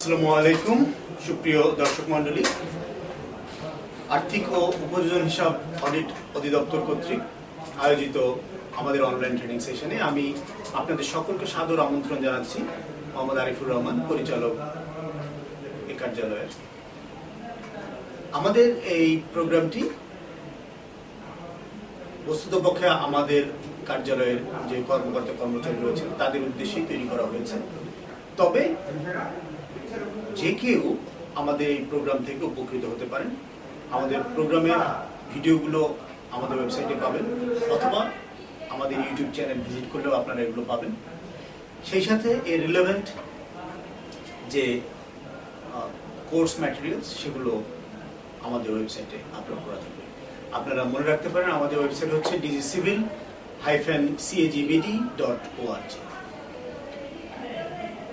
আসসালামু আলাইকুম সুপ্রিয় দর্শক মণ্ডলী, আর্থিক ও উপযোজন হিসাব অডিট অধিদপ্তর কর্তৃক আয়োজিত আমাদের অনলাইন ট্রেনিং সেশনে আমি আপনাদের সকলকে সাদর আমন্ত্রণ জানাচ্ছি। মোহাম্মদ আরিফুর রহমান, পরিচালক এই কার্যালয়ের। আমাদের এই প্রোগ্রামটি বস্তুতপক্ষে আমাদের কার্যালয়ের যে কর্মকর্তা কর্মচারী রয়েছেন তাদের উদ্দেশ্যেই তৈরি করা হয়েছে। তবে যে কেউ আমাদের এই প্রোগ্রাম থেকে উপকৃত হতে পারেন। আমাদের প্রোগ্রামের ভিডিওগুলো আমাদের ওয়েবসাইটে পাবেন, অথবা আমাদের ইউটিউব চ্যানেল ভিজিট করলেও আপনারা এগুলো পাবেন। সেই সাথে এর রিলেভেন্ট যে কোর্স ম্যাটেরিয়ালস সেগুলো আমাদের ওয়েবসাইটে আপলোড করা থাকবে। আপনারা মনে রাখতে পারেন আমাদের ওয়েবসাইট হচ্ছে dgcivil-cagbd.org।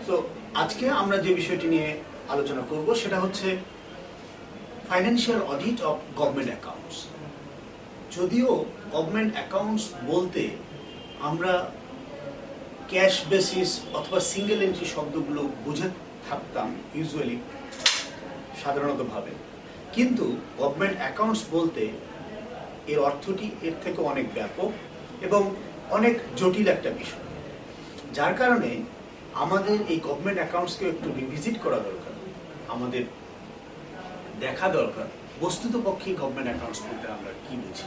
তো আজকে আমরা যে বিষয়টি নিয়ে আলোচনা করব সেটা হচ্ছে financial audit of government accounts. যদিও গভর্নমেন্ট অ্যাকাউন্টস বলতে আমরা ক্যাশ বেসিস অথবা সিঙ্গেল এন্ট্রি শব্দগুলো বুঝে থাকতাম ইউজুয়ালি সাধারণতভাবে, কিন্তু গভর্নমেন্ট অ্যাকাউন্টস বলতে এর অর্থটি এর থেকে অনেক ব্যাপক এবং অনেক জটিল একটা বিষয়, যার কারণে আমাদের এই গভর্নমেন্ট অ্যাকাউন্টসকে একটু রিভিজিট করা দরকার। আমাদের দেখা দরকার বস্তুতপক্ষে গভর্নমেন্ট অ্যাকাউন্টস বলতে আমরা কি বুঝি।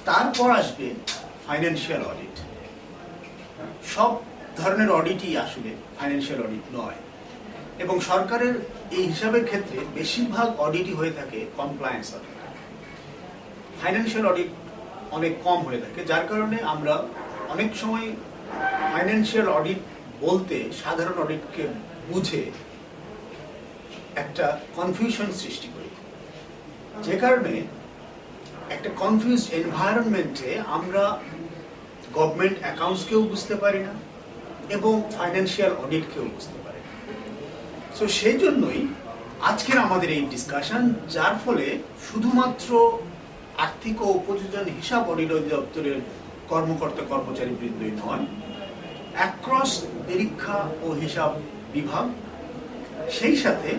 তারপর আসবে ফাইন্যান্সিয়াল অডিট। সব ধরনের অডিটই আসলে ফাইন্যান্সিয়াল অডিট নয়, এবং সরকারের এই হিসাবের ক্ষেত্রে বেশিরভাগ অডিটই হয়ে থাকে কমপ্লায়েন্স অডিট। ফাইন্যান্সিয়াল অডিট অনেক কম হয়ে থাকে, যার কারণে আমরা অনেক সময় ফাইন্যান্সিয়াল অডিট বলতে সাধারণ অডিটকে বুঝে একটা কনফিউশন সৃষ্টি করি, যে কারণে একটা কনফিউজ এনভায়রনমেন্টে আমরা গভর্নমেন্ট অ্যাকাউন্টসকেও বুঝতে পারি না এবং ফাইন্যান্সিয়াল অডিটকেও বুঝতে পারি না। সো সেই জন্যই আজকের আমাদের এই ডিসকাশন, যার ফলে শুধুমাত্র আর্থিক ও উপযোজন হিসাব অডিট অধিদপ্তরের কর্মকর্তা কর্মচারী বৃন্দই নয়, অ্যাক্রস নিরীক্ষা ও হিসাব বিভাগ, সেই সাথে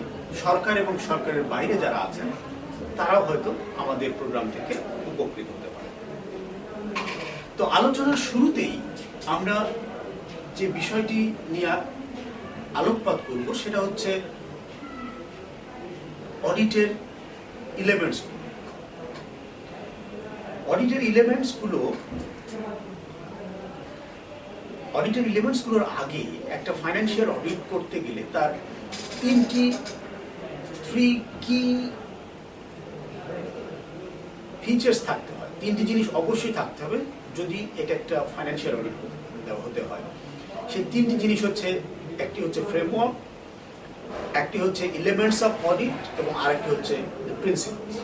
সরকার এবং সরকারের বাইরে যারা আছেন তারাও হয়তো আমাদের প্রোগ্রাম থেকে উপকৃত হতে পারে। তো আলোচনার শুরুতেই আমরা যে বিষয়টি নিয়ে আলোকপাত করব সেটা হচ্ছে অডিটের এলিমেন্টস। অডিটের এলিমেন্টসগুলোর আগে একটা ফাইন্যান্সিয়াল অডিট করতে গেলে তার থ্রি কি ফিচার্স থাকতে হয়। তিনটি জিনিস অবশ্যই থাকতে হবে যদি এটা একটা ফাইন্যান্সিয়াল অডিট হতে হয়। সেই তিনটি জিনিস হচ্ছে, একটি হচ্ছে ফ্রেমওয়ার্ক, একটি হচ্ছে এলিমেন্টস অফ অডিট, এবং আরেকটি হচ্ছে প্রিন্সিপালস।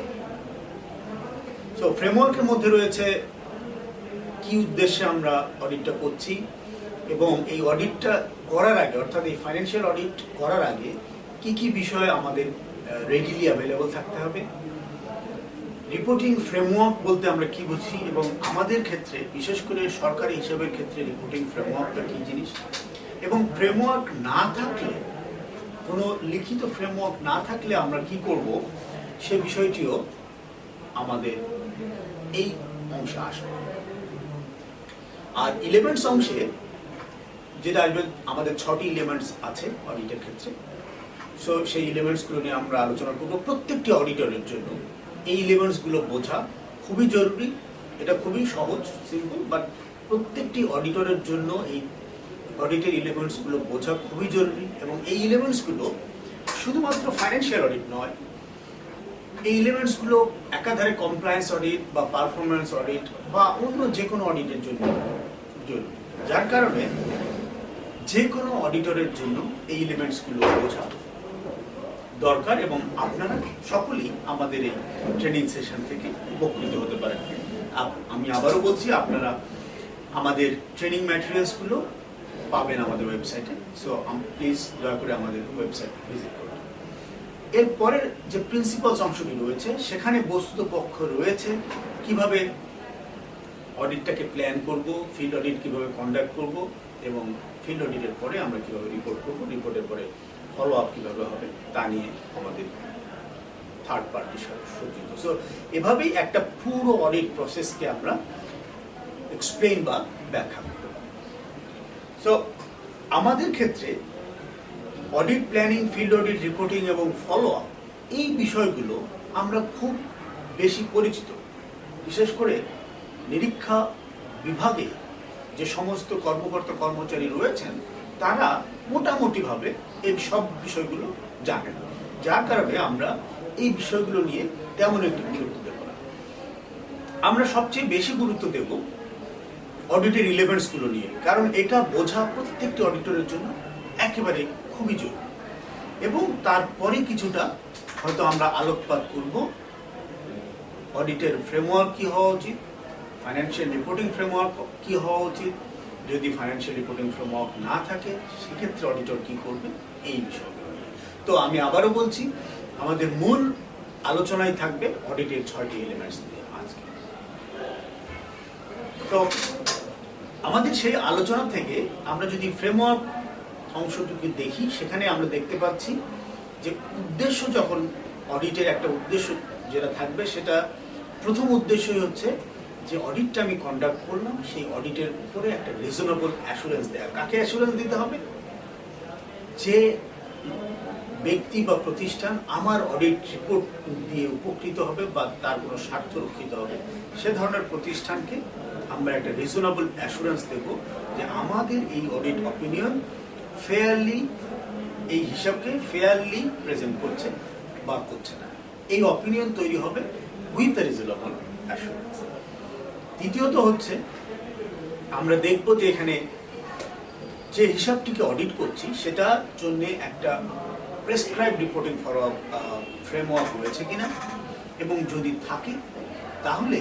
সো ফ্রেমওয়ার্কের মধ্যে রয়েছে কি উদ্দেশ্যে আমরা অডিটটা করছি, এবং এই অডিটটা করার আগে, অর্থাৎ এই ফাইন্যান্সিয়াল অডিট করার আগে কি কি বিষয় আমাদের রেডিলি অ্যাভেলেবল থাকতে হবে। রিপোর্টিং ফ্রেমওয়ার্ক বলতে আমরা কি বুঝি, এবং আমাদের ক্ষেত্রে বিশেষ করে সরকারি হিসাবের ক্ষেত্রে রিপোর্টিং ফ্রেমওয়ার্কটা কি জিনিস, এবং ফ্রেমওয়ার্ক না থাকলে, কোনো লিখিত ফ্রেমওয়ার্ক না থাকলে আমরা কি করব, সে বিষয়টিও আমাদের এই অংশে আসবে। আর এলিমেন্টস অংশে যেটা আসবে, আমাদের 6টি এলিমেন্টস আছে অডিটের ক্ষেত্রে। সো সেই এলিমেন্টসগুলো নিয়ে আমরা আলোচনা করব। প্রত্যেকটি অডিটরের জন্য এই এলিমেন্টসগুলো বোঝা খুবই জরুরি। এটা খুবই সহজ, সিম্পল, বাট প্রত্যেকটি অডিটরের জন্য এই অডিটের এলিমেন্টসগুলো বোঝা খুবই জরুরি। এবং এই এলিমেন্টসগুলো শুধুমাত্র ফাইন্যান্সিয়াল অডিট নয়, এই এলিমেন্টসগুলো একাধারে কমপ্লায়েন্স অডিট বা পারফরম্যান্স অডিট বা অন্য যে কোনো অডিটের জন্য জরুরি, যার কারণে যে কোনো অডিটরের জন্য এই এলিমেন্টসগুলো বোঝা দরকার, এবং আপনারা সকলেই আমাদের এই ট্রেনিং সেশন থেকে উপকৃত হতে পারেন। আমি আবারও বলছি, আপনারা আমাদের ট্রেনিং ম্যাটেরিয়ালসগুলো পাবেন আমাদের ওয়েবসাইটে। সো প্লিজ দয়া করে আমাদের ওয়েবসাইট ভিজিট করুন। এরপরের যে প্রিন্সিপালস অংশটি রয়েছে, সেখানে বস্তুতপক্ষ রয়েছে কিভাবে অডিটটাকে প্ল্যান করব, ফিল্ড অডিট কিভাবে কন্ডাক্ট করব, এবং ফিল্ড অডিটের পরে আমরা কিভাবে রিপোর্ট করব, রিপোর্টের পরে ফলো আপ কীভাবে হবে তা নিয়ে আমাদের থার্ড পার্টি সজ্জিত। সো এভাবেই একটা পুরো অডিট প্রসেসকে আমরা এক্সপ্লেইন বা ব্যাখ্যা করতে পারি। সো আমাদের ক্ষেত্রে audit planning, field audit, reporting এবং ফলো আপ এই বিষয়গুলো আমরা খুব বেশি পরিচিত। বিশেষ করে নিরীক্ষা বিভাগে যে সমস্ত কর্মকর্তা কর্মচারী রয়েছেন তারা মোটামুটিভাবে এই সব বিষয়গুলো জানেন, যার কারণে আমরা এই বিষয়গুলো নিয়ে তেমন একটু গুরুত্ব দেব না। আমরা সবচেয়ে বেশি গুরুত্ব দেব অডিটের রিলেভেন্সগুলো নিয়ে, কারণ এটা বোঝা প্রত্যেকটি অডিটরের জন্য একেবারে খুবই জরুরি। এবং তারপরে কিছুটা হয়তো আমরা আলোকপাত করব অডিটের ফ্রেমওয়ার্ক কি হওয়া উচিত, ফাইন্যান্সিয়াল রিপোর্টিং ফ্রেমওয়ার্ক কি হওয়া উচিত, যদি ফাইন্যান্সিয়াল রিপোর্টিং ফ্রেমওয়ার্ক না থাকে সেক্ষেত্রে অডিটর কি করবে, এই বিষয়গুলো নিয়ে। তো আমি আবারও বলছি, আমাদের মূল আলোচনায় থাকবে অডিটের 6টি এলিমেন্টস নিয়ে আজকে। তো আমাদের সেই আলোচনা থেকে আমরা যদি ফ্রেমওয়ার্ক অংশটুকু দেখি, সেখানে আমরা দেখতে পাচ্ছি যে উদ্দেশ্য, যখন অডিটের একটা উদ্দেশ্য যেটা থাকবে, সেটা প্রথম উদ্দেশ্যই হচ্ছে যে অডিটটা আমি কন্ডাক্ট করলাম সেই অডিটের উপরে একটা রিজনেবল অ্যাসুরেন্স দেওয়া। কাকে অ্যাসুরেন্স দিতে হবে? যে ব্যক্তি বা প্রতিষ্ঠান আমার অডিট রিপোর্ট দিয়ে উপকৃত হবে বা তার কোনো স্বার্থ রক্ষিত হবে, সে ধরনের প্রতিষ্ঠানকে আমরা একটা রিজনেবল অ্যাসুরেন্স দেব যে আমাদের এই অডিট অপিনিয়ন ফেয়ারলি, এই হিসাবকে ফেয়ারলি প্রেজেন্ট করছে বা করছে না। এই অপিনিয়ন তৈরি হবে উইথ এ রিজনেবল অ্যাসুরেন্স। দ্বিতীয়ত হচ্ছে আমরা দেখব যে এখানে যে হিসাবটিকে অডিট করছি সেটার জন্য একটা প্রেসক্রাইব রিপোর্টিং ফ্রেমওয়ার্ক রয়েছে কিনা, এবং যদি থাকে তাহলে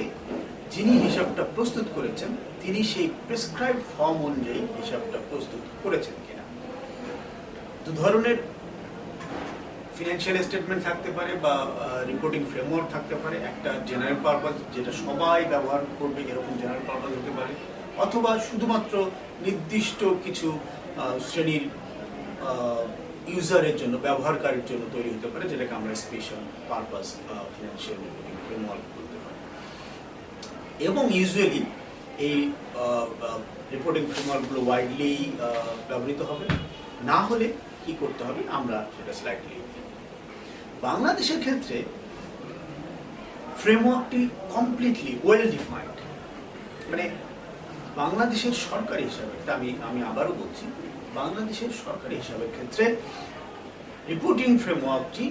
যিনি হিসাবটা প্রস্তুত করেছেন তিনি সেই প্রেসক্রাইব ফর্ম অনুযায়ী হিসাবটা প্রস্তুত করেছেন কিনা। দু ধরনের ফিনান্সিয়াল স্টেটমেন্ট থাকতে পারে বা রিপোর্টিং ফ্রেমওয়ার্ক থাকতে পারে। একটা জেনারেল পারপাস, যেটা সবাই ব্যবহার করবে এরকম জেনারেল পারপাস হতে পারে, অথবা শুধুমাত্র নির্দিষ্ট কিছু শ্রেণীর ইউজারের জন্য, ব্যবহারকারীর জন্য তৈরি হতে পারে, যেটাকে আমরা special purpose financial reporting framework বলতে পারি। এবং ইউজুয়ালি এই রিপোর্টিং ফ্রেমওয়ার্কগুলো ওয়াইডলি ব্যবহৃত হবে। না হলে কি করতে হবে আমরা সেটা স্লাইডলি। বাংলাদেশের ক্ষেত্রে ফ্রেমওয়ার্কটি কমপ্লিটলি ওয়েল ডিফাইন্ড। মানে বাংলাদেশের সরকারি হিসাবে, আমি আবারও বলছি, বাংলাদেশের সরকারি হিসাবের ক্ষেত্রে রিপোর্টিং ফ্রেমওয়ার্কটি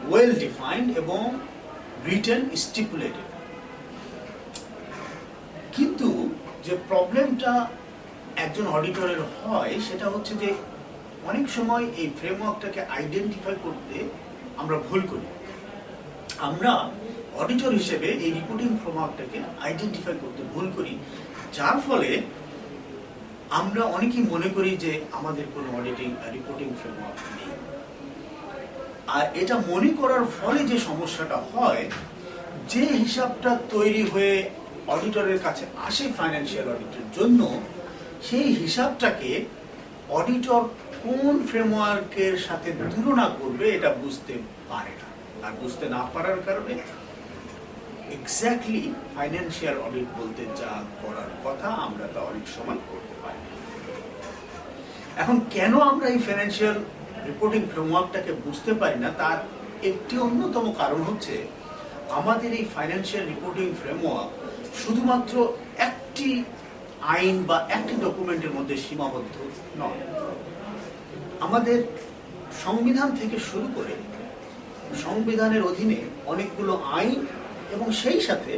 ওয়েল ডিফাইন্ড এবং রিটেন স্টিপুলেটেড। কিন্তু যে প্রবলেমটা একজন অডিটরের হয় সেটা হচ্ছে যে অনেক সময় এই ফ্রেমওয়ার্কটাকে আইডেন্টিফাই করতে আমরা ভুল করি। আমরা অডিটর হিসেবে এই রিপোর্টিং ফ্রেমওয়ার্কটাকে আইডেন্টিফাই করতে ভুল করি, যার ফলে আমরা অনেকেই মনে করি যে আমাদের কোনো রিপোর্টিং ফ্রেমওয়ার্ক নেই। আর এটা মনে করার ফলে যে সমস্যাটা হয়, যে হিসাবটা তৈরি হয়ে অডিটরের কাছে আসে ফাইন্যান্সিয়াল অডিটের জন্য, সেই হিসাবটাকে অডিটর কোন ফ্রেমওয়ার্কের সাথে তুলনা করবে এটা বুঝতে পারে না। আর বুঝতে না পারার কারণে এক্স্যাক্টলি ফাইন্যান্সিয়াল অডিট বলতে যা করার কথা আমরা তা অনেক সময় করতে পারি। এখন কেন আমরা এই ফাইন্যান্সিয়াল রিপোর্টিং ফ্রেমওয়ার্কটাকে বুঝতে পারি না, তার একটি অন্যতম কারণ হচ্ছে আমাদের এই ফাইন্যান্সিয়াল রিপোর্টিং ফ্রেমওয়ার্ক শুধুমাত্র একটি আইন বা একটি ডকুমেন্টের মধ্যে সীমাবদ্ধ নয়। আমাদের সংবিধান থেকে শুরু করে সংবিধানের অধীনে অনেকগুলো আইন এবং সেই সাথে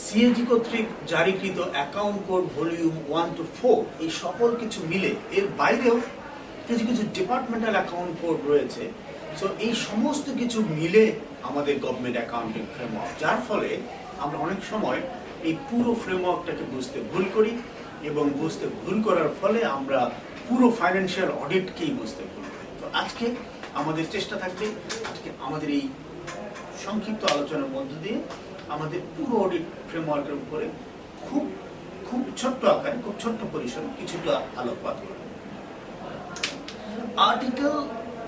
সিএজি কর্তৃক জারিকৃত অ্যাকাউন্ট কোড ভলিউম 1 to 4, এই সকল কিছু মিলে, এর বাইরেও কিছু কিছু ডিপার্টমেন্টাল অ্যাকাউন্ট কোড রয়েছে। সো এই সমস্ত কিছু মিলে আমাদের গভর্নমেন্ট অ্যাকাউন্টিং ফ্রেমওয়ার্ক, যার ফলে আমরা অনেক সময় এই পুরো ফ্রেমওয়ার্কটাকে বুঝতে ভুল করি, এবং বুঝতে ভুল করার ফলে আমরা পুরো ফাইন্যান্সিয়াল অডিটকেই বুঝতে ভুল করি। তো আজকে আমাদের চেষ্টা থাকবে, আজকে আমাদের এই সংক্ষিপ্ত আলোচনার মধ্য দিয়ে আমাদের পুরো অডিট ফ্রেমওয়ার্কের উপরে খুব ছোট্ট আকারে, খুব ছোট্ট পরিসরে কিছুটা আলোকপাত করব। Article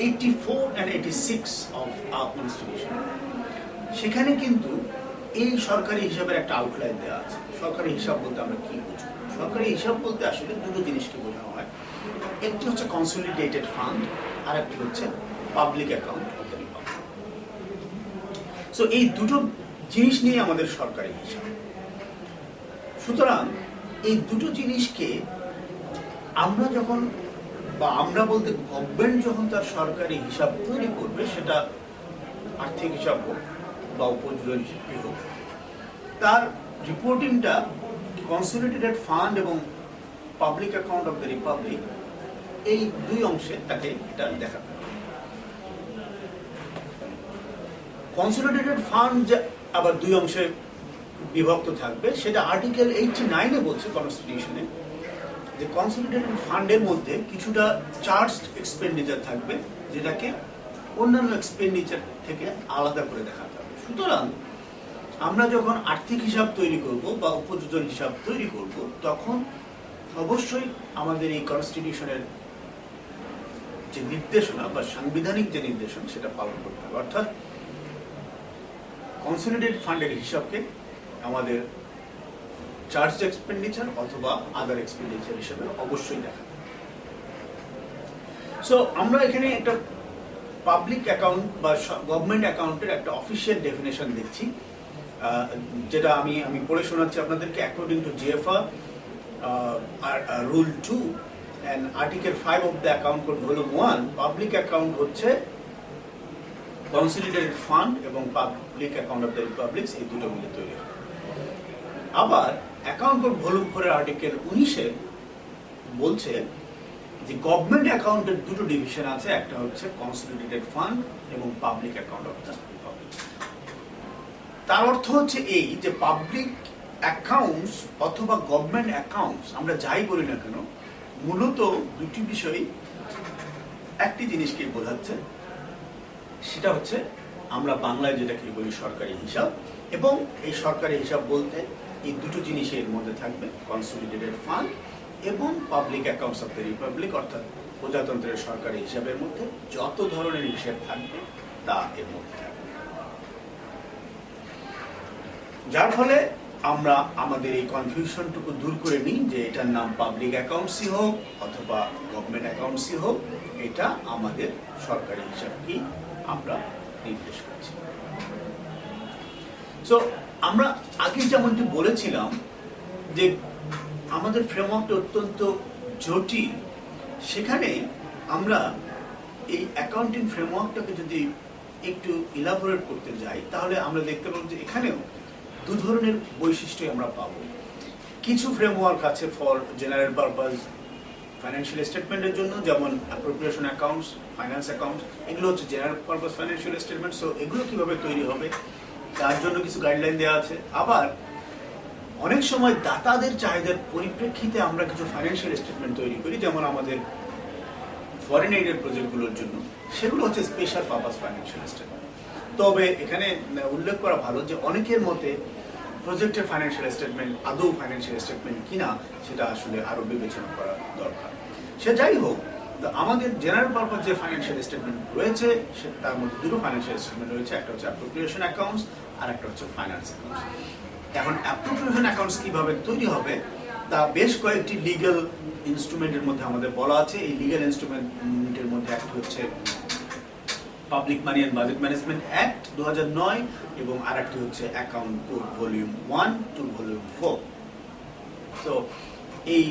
84 and 86 of our constitution, সেখানে কিন্তু এই সরকারি হিসাবের একটা আউটলাইন দেওয়া আছে। সরকারি হিসাব বলতে আমরা কি বুঝি? সরকারি হিসাব বলতে আসলে দুটো জিনিসকে বোঝানো হয়। একটি হচ্ছে কনসলিডেটেড ফান্ড, আর একটি হচ্ছে public account of the Republic. So এই দুটো জিনিস নিয়ে আমাদের সরকারি হিসাব। সুতরাং এই দুটো জিনিসকে আমরা যখন, বা আমরা বলতে গভর্নমেন্ট যখন তার সরকারি হিসাব তৈরি করবে, সেটা আর্থিক হিসাব হোক বা উপযোজন হিসাবে হোক, তার রিপোর্টিংটা কনসলিডেটেড ফান্ড এবং public account of the Republic, এই দুই অংশে তাকে এটা দেখাতে হবে। কনসলিডেটেড ফান্ড আবার দুই অংশে বিভক্ত থাকবে, সেটা আর্টিকেল 89-এ বলছে কনস্টিটিউশনে, যে কনসলিডেটেড ফান্ডের মধ্যে কিছুটা চার্জড এক্সপেন্ডিচার থাকবে, যেটাকে অন্যান্য এক্সপেন্ডিচার থেকে আলাদা করে দেখাতে হবে। সুতরাং আমরা যখন আর্থিক হিসাব তৈরি করব বা উপযোজন হিসাব তৈরি করব, তখন অবশ্যই আমাদের এই কনস্টিটিউশনের যে নির্দেশনা বা সাংবিধানিক যে নির্দেশনা, সেটা পালন করতে হবে। অর্থাৎ কনসলিডেটেড ফান্ডের হিসাবকে আমাদের চার্জ এক্সপেন্ডিচার অথবা আদার এক্সপেন্ডিচার হিসেবে অবশ্যই দেখা। সো আমরা এখানে একটা পাবলিক অ্যাকাউন্ট বা গভর্নমেন্ট অ্যাকাউন্টের একটা অফিসিয়াল ডেফিনেশন দেখছি, যেটা আমি পড়ে শোনাচ্ছি আপনাদেরকে। According to GFR rule 2 and article 5 of the account code volume 1, public account হচ্ছে কনসলিডেটেড ফান্ড এবং public account of the Republic, এই দুটো মিলে তৈরি হয়। আবার অ্যাকাউন্ট কোড ভলিউম 4 এর আর্টিকেল 19-এ বলছে যে গভর্নমেন্ট অ্যাকাউন্টের দুটো ডিভিশন আছে, একটা হচ্ছে কনসলিডেটেড ফান্ড এবং public account of the Republic. তার অর্থ হচ্ছে এই যে পাবলিক অ্যাকাউন্টস অথবা গভর্নমেন্ট অ্যাকাউন্টস, আমরা যাই বলি না কেন, মূলত দুটি বিষয় একটি জিনিসকে বোঝাচ্ছে, সেটা হচ্ছে আমরা বাংলায় যেটাকে বলি সরকারি হিসাব। এবং এই সরকারি হিসাব বলতে এই দুটো জিনিসের মধ্যে থাকবে, কনসলিডেটেড ফান্ড এবং public accounts of the Republic, অর্থাৎ প্রজাতন্ত্রের সরকারি হিসাবের মধ্যে যত ধরনের হিসাব থাকবে তা এর মধ্যে থাকবে। যার ফলে আমরা আমাদের এই কনফিউশনটুকু দূর করে নিই যে এটার নাম পাবলিক অ্যাকাউন্টসই হোক অথবা গভর্নমেন্ট অ্যাকাউন্টসই হোক, এটা আমাদের সরকারি হিসাবকেই আমরা নির্দেশ করছি। সো আমরা আগে যেমনটি বলেছিলাম যে আমাদের ফ্রেমওয়ার্কটা অত্যন্ত জটিল, সেখানে আমরা এই অ্যাকাউন্টিং ফ্রেমওয়ার্কটাকে যদি একটু ইলাবোরেট করতে যাই, তাহলে আমরা দেখতে পাবো যে এখানেও দু ধরনের বৈশিষ্ট্য আমরা পাবো। কিছু ফ্রেমওয়ার্ক আছে ফর জেনারেল পারপাস ফাইন্যান্সিয়াল স্টেটমেন্টের জন্য, যেমন অ্যাপ্রোপ্রিয়েশন অ্যাকাউন্টস, ফাইন্যান্স অ্যাকাউন্টস, এগুলো হচ্ছে general purpose financial statement. So এগুলো কিভাবে তৈরি হবে তার জন্য কিছু গাইডলাইন দেওয়া আছে। আবার অনেক সময় দাতাদের চাহিদার পরিপ্রেক্ষিতে আমরা কিছু ফাইন্যান্সিয়াল স্টেটমেন্ট তৈরি করি, যেমন আমাদের ফরেন এইডের প্রজেক্টগুলোর জন্য, সেগুলো হচ্ছে স্পেশাল পারপাস ফাইন্যান্সিয়াল স্টেটমেন্ট। তবে এখানে উল্লেখ করা ভালো যে অনেকের মতে প্রজেক্টের ফাইন্যান্সিয়াল স্টেটমেন্ট আদৌ ফাইন্যান্সিয়াল স্টেটমেন্ট কিনা, সেটা আসলে আরো বিবেচনা করা দরকার। সে যাই হোক, আমাদের জেনারেল পারপাস যে ফাইন্যান্সিয়াল স্টেটমেন্ট রয়েছে, তার মধ্যে দুটো ফাইন্যান্সিয়াল স্টেটমেন্ট রয়েছে, একটা হচ্ছে অ্যাপ্রোপ্রিয়েশন অ্যাকাউন্টস আর একটা হচ্ছে ফাইন্যান্স অ্যাকাউন্টস। এখন অ্যাপ্রোপ্রিয়েশন অ্যাকাউন্টস কিভাবে তৈরি হবে তা বেশ কয়েকটি লিগ্যাল ইনস্ট্রুমেন্টের মধ্যে আমাদের বলা আছে। এই লিগ্যাল ইনস্ট্রুমেন্টের মধ্যে একটি হচ্ছে public money and budget management act 2009 এবং আরেকটি হচ্ছে account code volume 1 to volume 4। So এই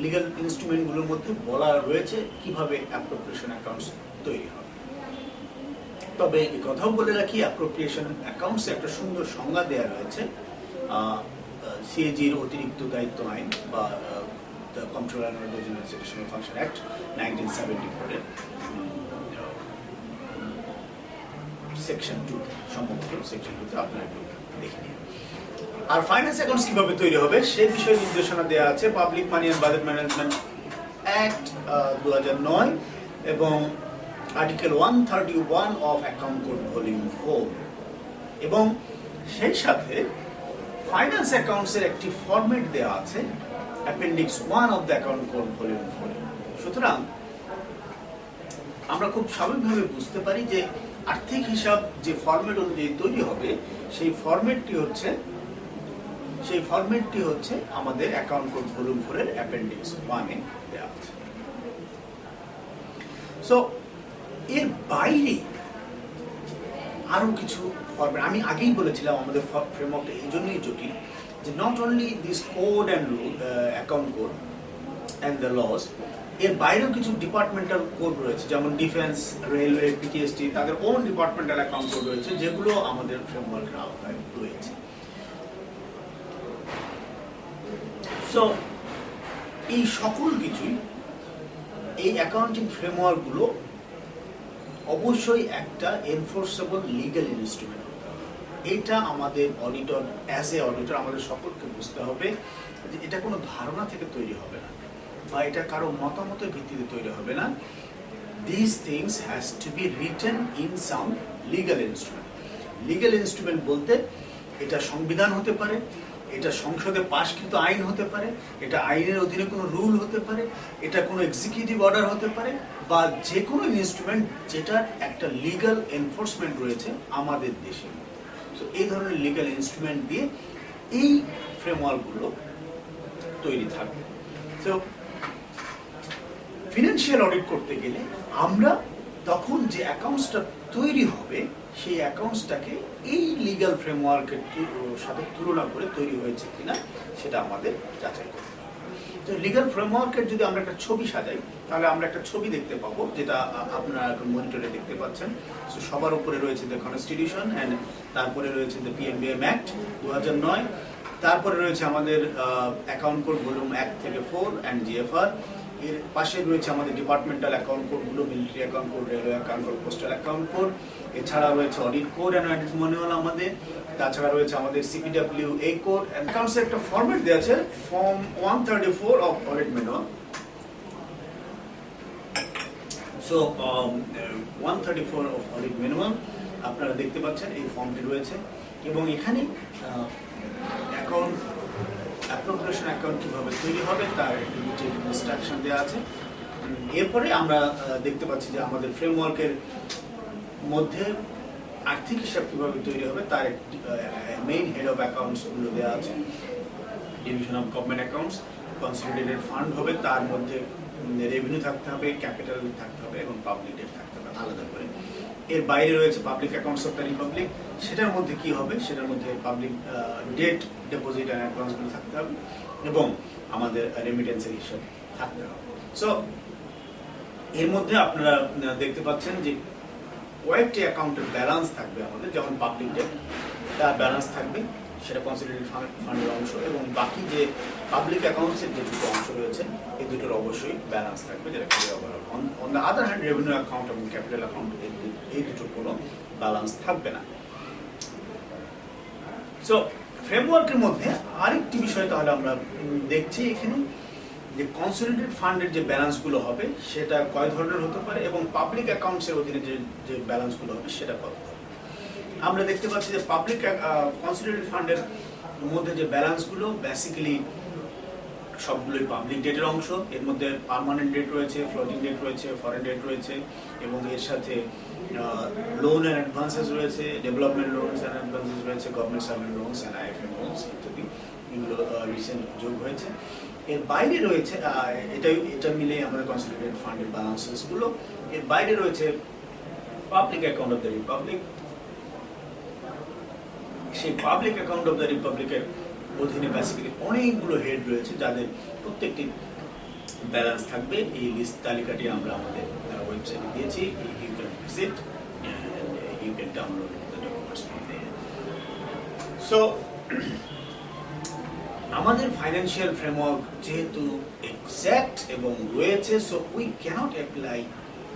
লিগ্যাল ইনস্ট্রুমেন্টগুলোর মধ্যে বলা রয়েছে কিভাবে অ্যাপ্রোপ্রিয়েশন অ্যাকাউন্টস তৈরি হবে। তবে এই কথাও বলে রাখি, অ্যাপ্রোপ্রিয়েশন অ্যাকাউন্টস একটা সুন্দর সংজ্ঞা দেওয়া রয়েছে সিএজির অতিরিক্ত দায়িত্ব আইন বা the controller and organisational function act 1974 এর সেকশন 2, সম্ভবত সেকশন 2 তে আপনারা একটু দেখে নিন। আর ফাইন্যান্স অ্যাকাউন্টস কিভাবে তৈরি হবে সে বিষয়ে নির্দেশনা দেওয়া আছে public money and budget management act 2009 এবং article 131 of account code volume 4, এবং সেই সাথে ফাইন্যান্স অ্যাকাউন্টস এর একটি ফরম্যাট দেওয়া আছে appendix 1 of the account code volume 4। সুতরাং আমরা খুব স্বাভাবিকভাবে বুঝতে পারি যে আর্থিক হিসাব যে ফরম্যাট অনুযায়ী তৈরি হবে সেই ফরম্যাটটি হচ্ছে আমাদের অ্যাকাউন্ট কোড ভলিউম 4 এর অ্যাপেন্ডিক্স 1 এ দেওয়া আছে। সো এর বাইরে আরো কিছু ফরম্যাট, আমি আগেই বলেছিলাম আমাদের ফ্রেমওয়ার্কটা এই জন্যই জটিল যে not only this code and account code and the laws, এর বাইরেও কিছু ডিপার্টমেন্টাল কোড রয়েছে, যেমন ডিফেন্স, রেলওয়ে, পিটিএসটি, তাদের ওন ডিপার্টমেন্টাল অ্যাকাউন্ট কোড রয়েছে, যেগুলো আমাদের ফ্রেমওয়ার্কের আওতায় রয়েছে। সো এই সকল কিছুই, এই অ্যাকাউন্টিং ফ্রেমওয়ার্কগুলো অবশ্যই একটা এনফোর্সেবল লিগ্যাল ইনস্ট্রুমেন্ট হতে হবে। এটা আমাদের অডিটর, অ্যাজ এ অডিটর আমাদের সকলকে বুঝতে হবে যে এটা কোনো ধারণা থেকে তৈরি হবে না বা এটা কারো মতামতের ভিত্তিতে তৈরি হবে না। These things has to be written in some legal instrument. Legal instrument বলতে এটা সংবিধান হতে পারে, এটা সংসদে পাশকৃত আইন হতে পারে, এটা আইনের অধীনে কোনো রুল হতে পারে, এটা কোনো এক্সিকিউটিভ অর্ডার হতে পারে, বা যে কোনো ইনস্ট্রুমেন্ট যেটার একটা লিগ্যাল এনফোর্সমেন্ট রয়েছে আমাদের দেশে। সো এই ধরনের লিগ্যাল ইনস্ট্রুমেন্ট দিয়ে এই ফ্রেমওয়ার্কগুলো তৈরি থাকবে। সো ফিনান্সিয়াল অডিট করতে গেলে আমরা তখন যে অ্যাকাউন্টসটা তৈরি হবে সেই অ্যাকাউন্টসটাকে এই লিগ্যাল ফ্রেমওয়ার্কের সাথে তুলনা করে তৈরি হয়েছে কিনা সেটা আমাদের যাচাই করতে হবে। তো লিগ্যাল ফ্রেমওয়ার্কের যদি আমরা একটা ছবি সাজাই তাহলে আমরা একটা ছবি দেখতে পাবো, যেটা আপনারা এখন মনিটরে দেখতে পাচ্ছেন। তো সবার উপরে রয়েছে দ্য কনস্টিটিউশন, অ্যান্ড তারপরে রয়েছে দ্য পিএমবিএম অ্যাক্ট 2009, তারপরে রয়েছে আমাদের অ্যাকাউন্ট কোড ভলিউম 1 থেকে 4 অ্যান্ড জিএফআর। এর পাশে রয়েছে আমাদের ডিপার্টমেন্টাল অ্যাকাউন্ট কোডগুলো, military account code, railway account code, postal account code. এছাড়া রয়েছে audit code and audit manual আমাদের। তাছাড়া রয়েছে আমাদের সিপিডব্লিউ এ কোড। অ্যাকাউন্টসের একটা ফরম্যাট দেওয়া আছে, form 134 of audit manual. So 134 of audit manual আপনারা দেখতে পাচ্ছেন এই ফর্মটি রয়েছে, এবং এখানে অ্যাকাউন্ট অ্যাপ্রোপ্রিয়েশন অ্যাকাউন্ট কিভাবে তৈরি হবে তার একটি ইনস্ট্রাকশন দেওয়া আছে। এরপরে আমরা দেখতে পাচ্ছি যে আমাদের ফ্রেমওয়ার্কের মধ্যে আর্থিক হিসাব কিভাবে তৈরি হবে তার একটি মেইন হেড অফ অ্যাকাউন্টসগুলো দেওয়া আছে। Division of government accounts, consolidated fund হবে, তার মধ্যে রেভিনিউ থাকতে হবে, ক্যাপিটাল থাকতে হবে এবং পাবলিক ডেট থাকতে হবে আলাদা করে। এর বাইরে রয়েছে public accounts of the Republic, সেটার মধ্যে কি হবে, সেটার মধ্যে পাবলিক ডেট, ডিপোজিট অ্যান্ড অ্যাডভান্সগুলো থাকতে হবে এবং আমাদের রেমিটেন্সের হিসাব থাকতে হবে। সো এর মধ্যে আপনারা দেখতে পাচ্ছেন যে কয়েকটি অ্যাকাউন্টের ব্যালেন্স থাকবে আমাদের, যেমন পাবলিক ডেট, তার ব্যালেন্স থাকবে, সেটা কনসলিডেটেড ফান্ডের অংশ, এবং বাকি যে পাবলিক অ্যাকাউন্টসের যে দুটো অংশ রয়েছে এই দুটোর অবশ্যই ব্যালেন্স থাকবে, যেটা on the other hand revenue account এবং ক্যাপিটাল অ্যাকাউন্ট এই দুটোর কোনো ব্যালেন্স থাকবে না। সো ফ্রেমওয়ার্কের মধ্যে আরেকটি বিষয় তাহলে আমরা দেখছি এখানে যে কনসলিডেটেড ফান্ডের যে ব্যালেন্সগুলো হবে সেটা কয় ধরনের হতে পারে, এবং পাবলিক অ্যাকাউন্টসের অধীনে যে ব্যালেন্সগুলো হবে সেটা কত হবে। আমরা দেখতে পাচ্ছি যে পাবলিক কনসলিডেটেড ফান্ডের মধ্যে যে ব্যালেন্সগুলো বেসিক্যালি সবগুলোই পাবলিক ডেটের অংশ। এর মধ্যে পার্মানেন্ট ডেট রয়েছে, ফ্লোটিং ডেট রয়েছে, ফরেন ডেট রয়েছে, এবং এর সাথে লোন অ্যান্ড অ্যাডভান্সেস রয়েছে, ডেভেলপমেন্ট লোনস অ্যান্ড অ্যাডভান্সেস রয়েছে, government service loans and IFM loans ইত্যাদি, এগুলো রিসেন্ট যোগ হয়েছে। এর বাইরে রয়েছে এটা মিলে আমাদের কনসলিডেটেড ফান্ডের ব্যালেন্সেসগুলো। এর বাইরে রয়েছে public account of the Republic. সেই পাবলিক অ্যাকাউন্ট অফ দ্য রিপাবলিকের অধীনে বেসিক্যালি অনেকগুলো হেড রয়েছে যাদের প্রত্যেকটি ব্যালেন্স থাকবে। এই লিস্ট তালিকাটি আমরা আমাদের ওয়েবসাইটে দিয়েছি, you can visit and you can download the documents from there. So আমাদের ফাইন্যান্সিয়াল ফ্রেমওয়ার্ক যেহেতু এক্সাক্ট এবং রয়েছে, so we cannot apply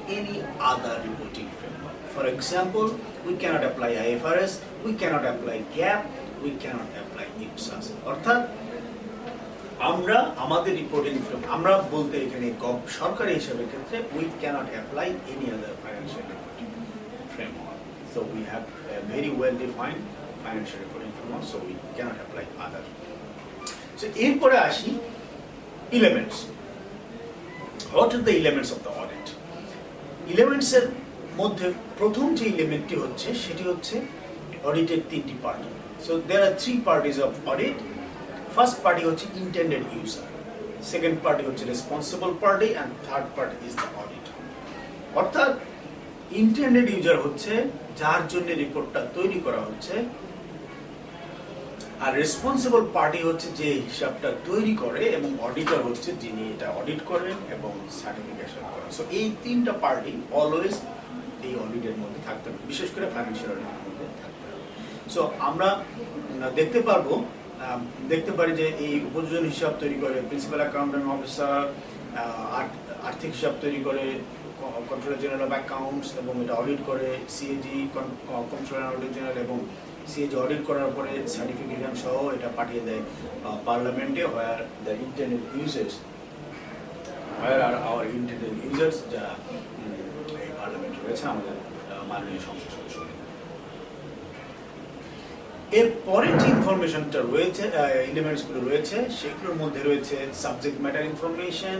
any other reporting framework. For example, we cannot apply IFRS, we cannot apply GAAP, we cannot apply IPSAS. অর্থাৎ আমরা আমাদের reporting framework, আমরা বলতে এখানে সরকারি হিসাবের ক্ষেত্রে we cannot apply any other financial reporting framework. So we have a very well defined financial reporting framework, so we cannot apply other. So এরপরে আসি elements. What are the elements of the audit? এলিমেন্টসের মধ্যে প্রথম যে এলিমেন্টটি হচ্ছে সেটি হচ্ছে অডিটের তিনটি party. So there are three parties of audit. First party হচ্ছে ইন্টেন্ডেড ইউজার, সেকেন্ড পার্টি হচ্ছে responsible party, and third party is the audit. অর্থাৎ ইন্টেন্ডেড ইউজার হচ্ছে যার জন্য রিপোর্টটা তৈরি করা হচ্ছে, আর রেসপন্সিবল পার্টি হচ্ছে যে হিসাবটা তৈরি করে, এবং অডিটর হচ্ছে যিনি এটা অডিট করেন এবং সার্টিফিকেশন করেন। সো এই তিনটা পার্টি অলওয়েজ এই অডিটের মধ্যে থাকতে হবে, বিশেষ করে ফাইন্যান্সিয়াল অডিটের মধ্যে থাকতে হবে। সো আমরা দেখতে পারি যে এই উপযোজন হিসাব তৈরি করে প্রিন্সিপাল অ্যাকাউন্টেন্ট অফিসার, আর্থিক হিসাব তৈরি করে কন্ট্রোলার জেনারেল অফ অ্যাকাউন্টস, এবং এটা অডিট করে সিএজি, কন্ট্রোলার অডিট জেনারেল, এবং সিএজি অডিট করার পরে সার্টিফিকেশন সহ এটা পাঠিয়ে দেয় পার্লামেন্টে, where the intended users, where are our intended users, যারা এই পার্লামেন্টে রয়েছে, আমাদের মাননীয় সংসদ সদস্য। এরপরে যে ইনফরমেশনটা রয়েছে, এলিমেন্টসগুলো রয়েছে, সেগুলোর মধ্যে রয়েছে subject matter information,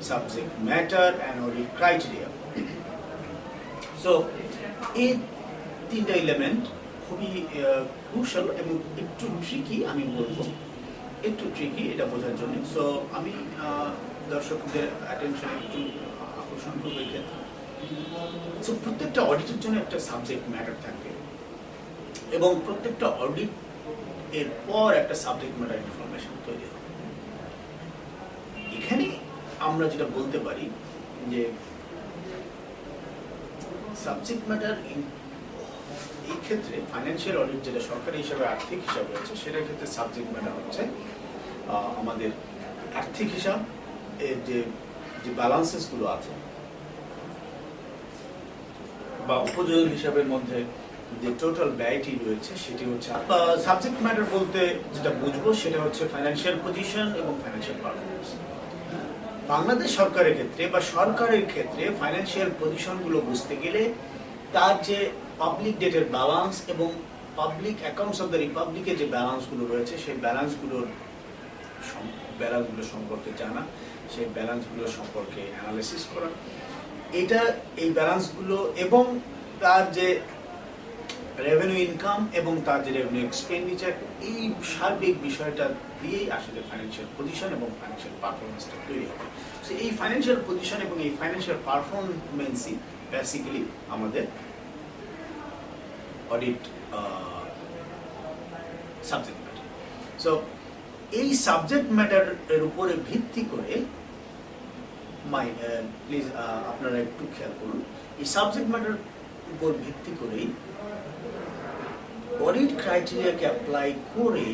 subject matter and audit criteria. So এই তিনটা এলিমেন্ট খুবই ক্রুশাল এবং একটু ট্রিকি, আমি বলবো একটু ট্রিকি এটা বোঝার জন্য। সো আমি দর্শকদের অ্যাটেনশন একটু আকর্ষণ করবো এই ক্ষেত্রে। সো প্রত্যেকটা অডিটের জন্য একটা সাবজেক্ট ম্যাটার থাকবে, এবং প্রত্যেকটা অডিট এর পর একটা সাবজেক্ট ম্যাটার ইনফরমেশন তৈরি হবে। এখানে আমরা যেটা বলতে পারি যে সাবজেক্ট ম্যাটার এই ক্ষেত্রে ফাইন্যান্সিয়াল অডিট, যেটা সরকারি হিসাবে আর্থিক হিসাব রয়েছে, সেটার ক্ষেত্রে সাবজেক্ট ম্যাটার হচ্ছে আমাদের আর্থিক হিসাব এর যে ব্যালান্সেসগুলো আছে, বা উপযোজন হিসাবের মধ্যে যে টোটাল ব্যয়টি রয়েছে, সেটি হচ্ছে সাবজেক্ট ম্যাটার বলতে যেটা বুঝবো সেটা হচ্ছে ফাইন্যান্সিয়াল পজিশন এবং ফাইন্যান্সিয়াল পারফরমেন্স। বাংলাদেশ সরকারের ক্ষেত্রে বা সরকারের ক্ষেত্রে ফাইন্যান্সিয়াল পজিশনগুলো বুঝতে গেলে তার যে পাবলিক ডেটের ব্যালান্স এবং পাবলিক অ্যাকাউন্টস অফ দ্য রিপাবলিকের যে ব্যালান্সগুলো রয়েছে, সেই ব্যালান্সগুলো সম্পর্কে জানা, সেই ব্যালান্সগুলো সম্পর্কে অ্যানালিসিস করা, এই ব্যালান্সগুলো এবং তার যে রেভিনিউ ইনকাম এবং তার যে রেভিনিউ এক্সপেন্ডিচার, এই সার্বিক বিষয়টা দিয়েই আসলে ফাইন্যান্সিয়াল পজিশন এবং ফাইন্যান্সিয়াল পারফরমেন্সটা তৈরি হবে। সো এই ফাইন্যান্সিয়াল পজিশন এবং এই ফাইন্যান্সিয়াল পারফরমেন্সই বেসিক্যালি আমাদের অডিট সাবজেক্ট ম্যাটার। সো এই সাবজেক্ট ম্যাটারের উপরে ভিত্তি করে প্লিজ আপনারা একটু খেয়াল করুন, এই সাবজেক্ট ম্যাটার উপর ভিত্তি করেই অডিট ক্রাইটেরিয়াকে অ্যাপ্লাই করে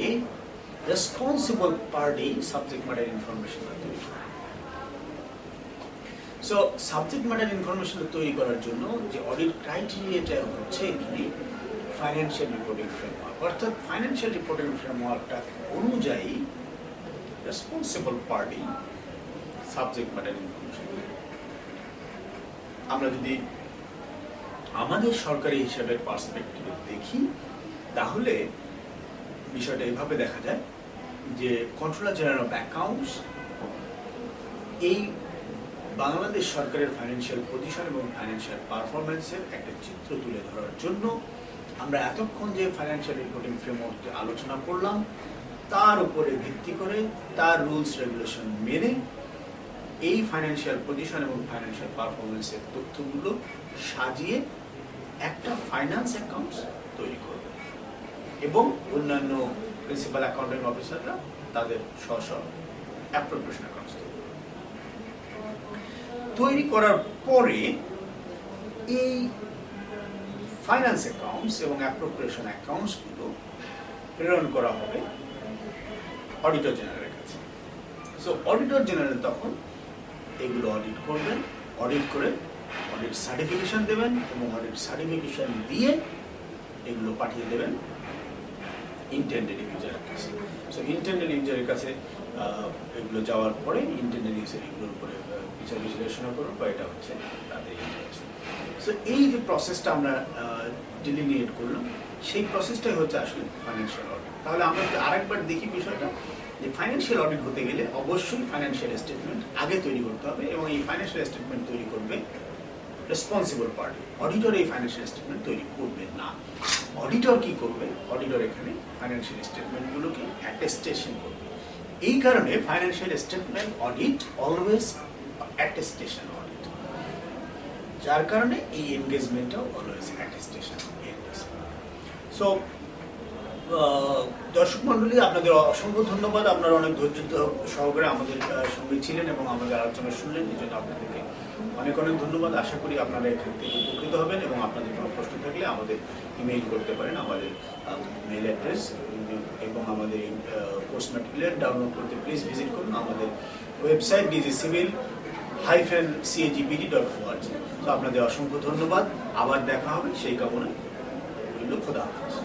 responsible party subject matter information তৈরি করে। সো সাবজেক্ট ম্যাটার ইনফরমেশন তৈরি করার জন্য যে অডিট ক্রাইটেরিয়াটা হচ্ছে এখানে ফাইন্যান্সিয়াল রিপোর্টিং ফ্রেমওয়ার্ক, অর্থাৎ ফাইন্যান্সিয়াল রিপোর্টিং ফ্রেমওয়ার্কটা অনুযায়ী responsible party subject matter information. আমরা যদি আমাদের সরকারি হিসাবের পার্সপেক্টিভে দেখি, তাহলে বিষয়টা এভাবে দেখা যায় যে কন্ট্রোলার জেনারেল অফ অ্যাকাউন্টস এই বাংলাদেশ সরকারের ফাইন্যান্সিয়াল পজিশন এবং ফাইন্যান্সিয়াল পারফরমেন্সের একটা চিত্র তুলে ধরার জন্য আমরা এতক্ষণ যে ফাইন্যান্সিয়াল রিপোর্টিং ফ্রেমওয়ার্কটি আলোচনা করলাম, তার উপরে ভিত্তি করে তার রুলস রেগুলেশন মেনে এই ফাইন্যান্সিয়াল পজিশন এবং ফাইন্যান্সিয়াল পারফরমেন্সের তথ্যগুলো সাজিয়ে একটা ফাইন্যান্স অ্যাকাউন্টস তৈরি করবে, এবং অন্যান্য প্রিন্সিপাল অ্যাকাউন্টিং অফিসাররা তাদের স্ব অ্যাপ্রোপ্রিয়েশন অ্যাকাউন্টস তৈরি করার পরে এই ফাইন্যান্স অ্যাকাউন্টস এবং অ্যাপ্রোপ্রিয়েশন অ্যাকাউন্টসগুলো প্রেরণ করা হবে অডিটর জেনারেলের কাছে। সো অডিটর জেনারেল তখন এগুলো অডিট করবেন, অডিট করে অডিট সার্টিফিকেশন দেবেন, এবং অডিট সার্টিফিকেশন দিয়ে এগুলো পাঠিয়ে দেবেন ইন্টেন্ডেড ইউজারের কাছে। সো ইন্টেন্ডেড ইউজারের কাছে এগুলো যাওয়ার পরে ইন্টেন্ডেড ইউজার এগুলোর উপরে বিচার বিশ্লেষণা করুন, বা এটা হচ্ছে তাদের ইন্টারেস্ট। সো এই যে প্রসেসটা আমরা ডিলিনিয়েট করলাম, সেই প্রসেসটাই হচ্ছে আসলে ফাইন্যান্সিয়াল অডিট। তাহলে আমরা যদি আরেকবার দেখি বিষয়টা, যে ফাইন্যান্সিয়াল অডিট হতে গেলে অবশ্যই ফাইন্যান্সিয়াল স্টেটমেন্ট আগে তৈরি করতে হবে, এবং এই ফাইন্যান্সিয়াল স্টেটমেন্ট তৈরি করবে রেসপন্সিবল পার্টি। অডিটর এই ফাইন্যান্সিয়াল স্টেটমেন্ট তৈরি করবে না। অডিটর কি করবে? অডিটর এখানে ফাইন্যান্সিয়াল স্টেটমেন্টগুলোকে অ্যাটেস্টেশন করবে। এই কারণে financial statement audit always attestation audit, যার কারণে এই এনগেজমেন্টটাও অলওয়েজ অ্যাটেস্টেশন এনগেজমেন্ট। সো দর্শক মন্ডলী, আপনাদের অসংখ্য ধন্যবাদ। আপনারা অনেক ধৈর্য সহকারে আমাদের সঙ্গে ছিলেন এবং আমাদের আলোচনা শুনলেন, এই জন্য আপনাদেরকে অনেক অনেক ধন্যবাদ। আশা করি আপনারা এখান থেকে উপকৃত হবেন এবং আপনাদের কোনো প্রশ্ন থাকলে আমাদের ইমেইল করতে পারেন। আমাদের মেইল অ্যাড্রেস এবং আমাদের এই কোর্স ম্যাটেরিয়াল ডাউনলোড করতে প্লিজ ভিজিট করুন আমাদের ওয়েবসাইট dgcivil-cagpd.org। তো আপনাদের অসংখ্য ধন্যবাদ। আবার দেখা হবে সেই কামনায়। খোদা হাফেজ।